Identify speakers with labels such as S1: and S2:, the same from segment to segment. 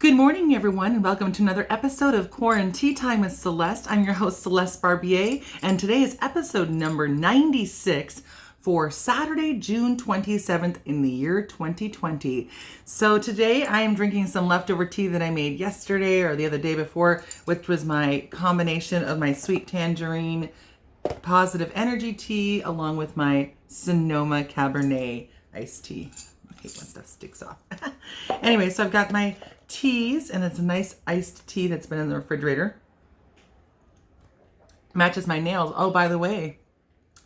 S1: Good morning, everyone, and welcome to another episode of QuaranTEAtime with Celeste. I'm your host, Celeste Barbier, and today is episode number 96 for Saturday, June 27th in the year 2020. So today I am drinking some leftover tea that I made yesterday or the other day before, which was my combination of my sweet tangerine positive energy tea along with my Sonoma Cabernet iced tea. I hate when stuff sticks off. Anyway, so I've got my teas, and it's a nice iced tea that's been in the refrigerator. Matches my nails. Oh, by the way,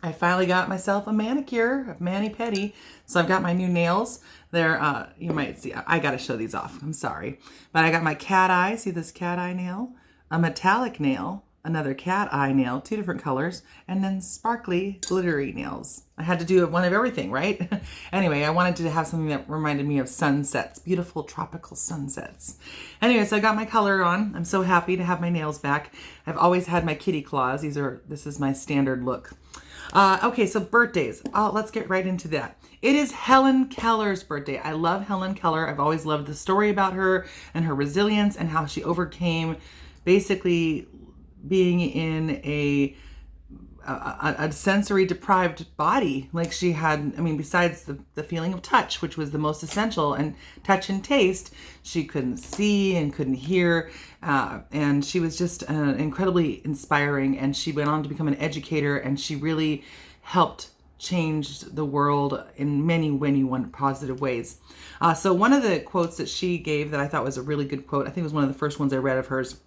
S1: I finally got myself a manicure, a mani-pedi. So I've got my new nails. They're, you might see, I got to show these off. I'm sorry. But I got my cat eye. See this cat eye nail? A metallic nail. Another cat eye nail, two different colors, and then sparkly, glittery nails. I had to do one of everything, right? Anyway, I wanted to have something that reminded me of sunsets, beautiful tropical sunsets. Anyway, so I got my color on. I'm so happy to have my nails back. I've always had my kitty claws. This is my standard look. Okay, so birthdays. Let's get right into that. It is Helen Keller's birthday. I love Helen Keller. I've always loved the story about her and her resilience and how she overcame basically being in a sensory deprived body. Like she had, besides the feeling of touch, which was the most essential, and touch and taste, she couldn't see and couldn't hear. And she was just incredibly inspiring. And she went on to become an educator, and she really helped change the world in many, many positive ways. So one of the quotes that she gave that I thought was a really good quote, I think it was one of the first ones I read of hers.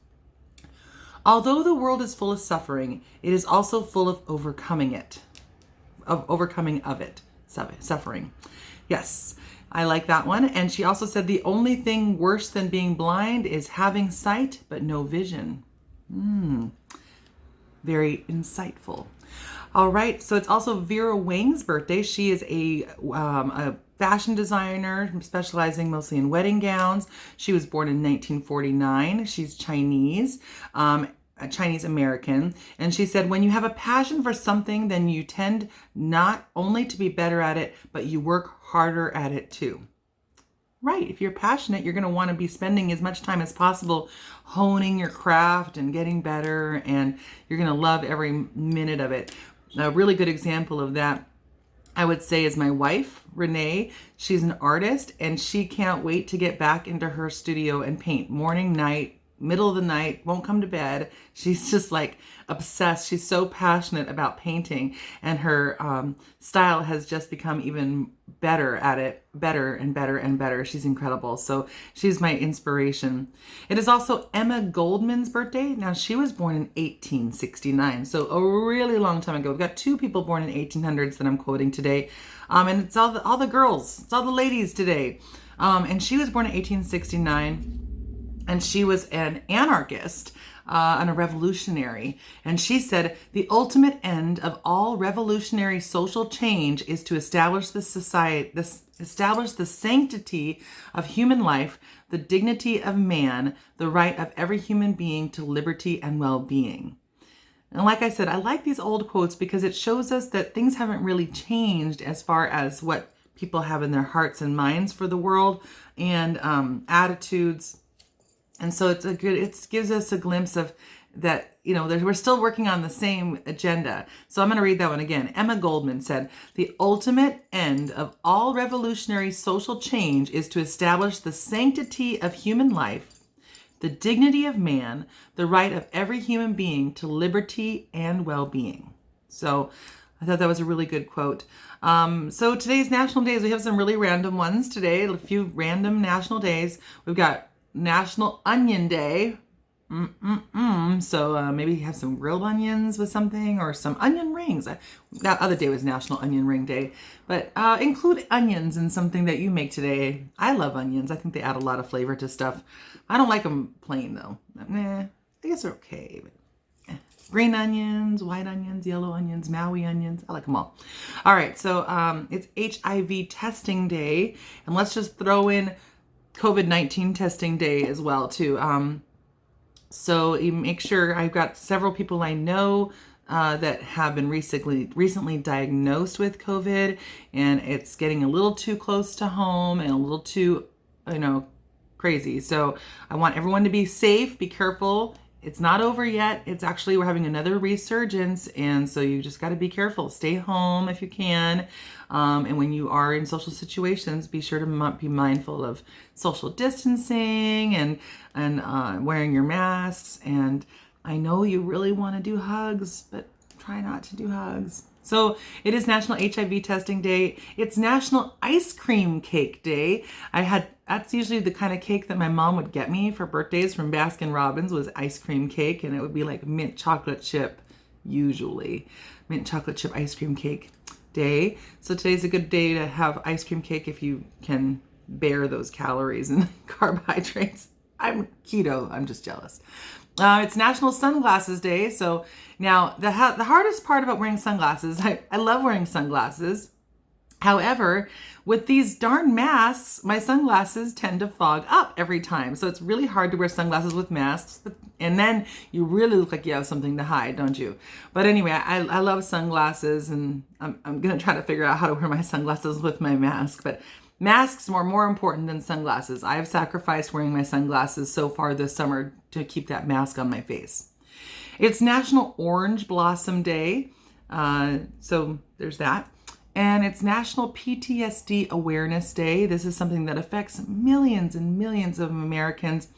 S1: Although the world is full of suffering, it is also full of overcoming it. Suffering. Yes, I like that one. And she also said the only thing worse than being blind is having sight but no vision. Very insightful. All right, so it's also Vera Wang's birthday. She is a fashion designer specializing mostly in wedding gowns. She was born in 1949. She's Chinese, Chinese American. And she said, when you have a passion for something, then you tend not only to be better at it, but you work harder at it too. Right. If you're passionate, you're going to want to be spending as much time as possible honing your craft and getting better, and you're going to love every minute of it. A really good example of that, I would say, is my wife, Renee. She's an artist, and she can't wait to get back into her studio and paint morning, night, middle of the night, won't come to bed. She's just like obsessed. She's so passionate about painting, and her style has just become even better at it, better and better and better. She's incredible. So she's my inspiration. It is also Emma Goldman's birthday. Now, she was born in 1869, so a really long time ago. We've got two people born in 1800s that I'm quoting today, and it's all the girls, it's all the ladies today. And she was born in 1869. And she was an anarchist and a revolutionary. And she said, the ultimate end of all revolutionary social change is to establish the sanctity of human life, the dignity of man, the right of every human being to liberty and well-being. And like I said, I like these old quotes because it shows us that things haven't really changed as far as what people have in their hearts and minds for the world and attitudes. And so it gives us a glimpse of that, that we're still working on the same agenda. So I'm going to read that one again. Emma Goldman said, the ultimate end of all revolutionary social change is to establish the sanctity of human life, the dignity of man, the right of every human being to liberty and well-being. So I thought that was a really good quote. So today's national days, we have some really random ones today, a few random national days. We've got National Onion Day. So maybe have some grilled onions with something or some onion rings. That other day was National Onion Ring Day. But include onions in something that you make today. I love onions. I think they add a lot of flavor to stuff. I don't like them plain though. I guess they're okay. But, green onions, white onions, yellow onions, Maui onions. I like them all. All right. So it's HIV testing day. And let's just throw in COVID-19 testing day as well too. So you make sure, I've got several people I know that have been recently diagnosed with COVID, and it's getting a little too close to home and a little too, crazy. So I want everyone to be safe, be careful. It's not over yet. It's actually, we're having another resurgence. And so you just got to be careful. Stay home if you can. And when you are in social situations, be sure to be mindful of social distancing and wearing your masks. And I know you really want to do hugs, but try not to do hugs. So it is National HIV Testing Day. It's National Ice Cream Cake Day. That's usually the kind of cake that my mom would get me for birthdays from Baskin Robbins, was ice cream cake, and it would be like mint chocolate chip, usually. Mint chocolate chip ice cream cake day. So today's a good day to have ice cream cake if you can bear those calories and carbohydrates. I'm keto, I'm just jealous. It's National Sunglasses Day. So now the hardest part about wearing sunglasses, I love wearing sunglasses. However, with these darn masks, my sunglasses tend to fog up every time. So it's really hard to wear sunglasses with masks. And then you really look like you have something to hide, don't you? But anyway, I love sunglasses, and I'm going to try to figure out how to wear my sunglasses with my mask. But masks are more important than sunglasses. I have sacrificed wearing my sunglasses so far this summer to keep that mask on my face. It's National Orange Blossom Day. So there's that. And it's National PTSD Awareness Day. This is something that affects millions and millions of Americans.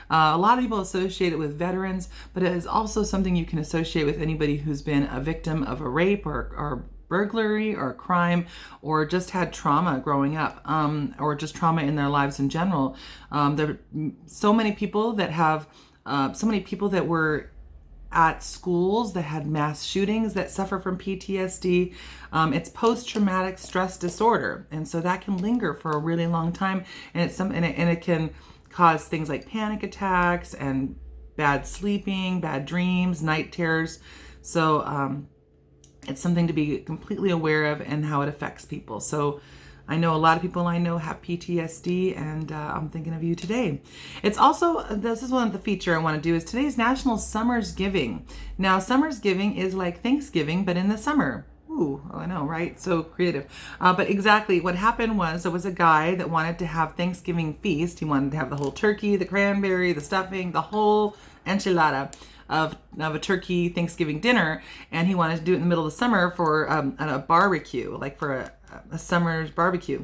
S1: A lot of people associate it with veterans, but it is also something you can associate with anybody who's been a victim of a rape or burglary or crime, or just had trauma growing up, or just trauma in their lives in general. There are so many people that were at schools that had mass shootings that suffer from PTSD. It's post-traumatic stress disorder, and so that can linger for a really long time, and it can cause things like panic attacks and bad sleeping, bad dreams, night terrors. So it's something to be completely aware of and how it affects people. So I know a lot of people I know have PTSD, and I'm thinking of you today. It's also, this is one of the feature I want to do, is today's National Summer's Giving. Now, Summer's Giving is like Thanksgiving, but in the summer. Ooh, I know, right? So creative. But exactly what happened was, there was a guy that wanted to have Thanksgiving feast. He wanted to have the whole turkey, the cranberry, the stuffing, the whole enchilada of a turkey Thanksgiving dinner, and he wanted to do it in the middle of the summer for a barbecue, like for a summer's barbecue.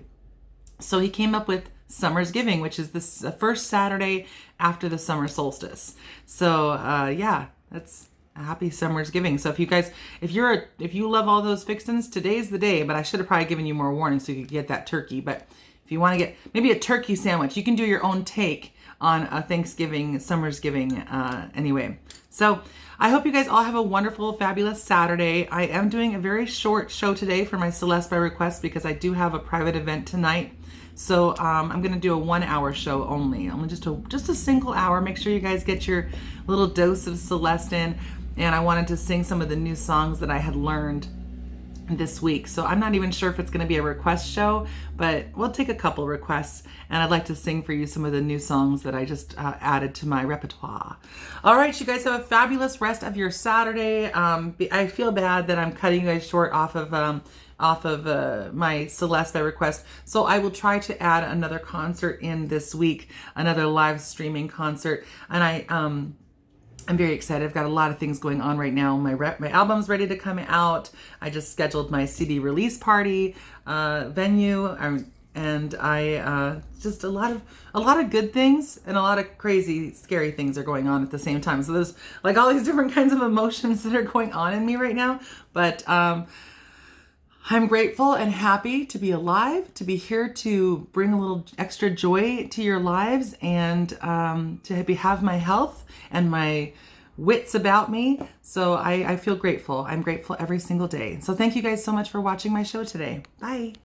S1: So he came up with Summer's Giving, which is the first Saturday after the summer solstice. So yeah, that's a happy Summer's Giving. So if you love all those fixins, today's the day. But I should have probably given you more warning so you could get that turkey. But if you want to get maybe a turkey sandwich, you can do your own take on a Thanksgiving, Summer's Giving anyway. So I hope you guys all have a wonderful, fabulous Saturday. I am doing a very short show today for my Celeste by request, because I do have a private event tonight. So I'm going to do a 1 hour show only just a single hour. Make sure you guys get your little dose of Celeste in. And I wanted to sing some of the new songs that I had learned this week. So I'm not even sure if it's going to be a request show, but we'll take a couple requests, and I'd like to sing for you some of the new songs that I just added to my repertoire. All right, you guys have a fabulous rest of your Saturday. I feel bad that I'm cutting you guys short off of my Celeste by request. So I will try to add another concert in this week, another live streaming concert. And I'm very excited. I've got a lot of things going on right now. My album's ready to come out. I just scheduled my CD release party venue, and I just a lot of good things and a lot of crazy, scary things are going on at the same time. So there's like all these different kinds of emotions that are going on in me right now. But I'm grateful and happy to be alive, to be here to bring a little extra joy to your lives, and to have my health and my wits about me. So I feel grateful. I'm grateful every single day. So thank you guys so much for watching my show today. Bye.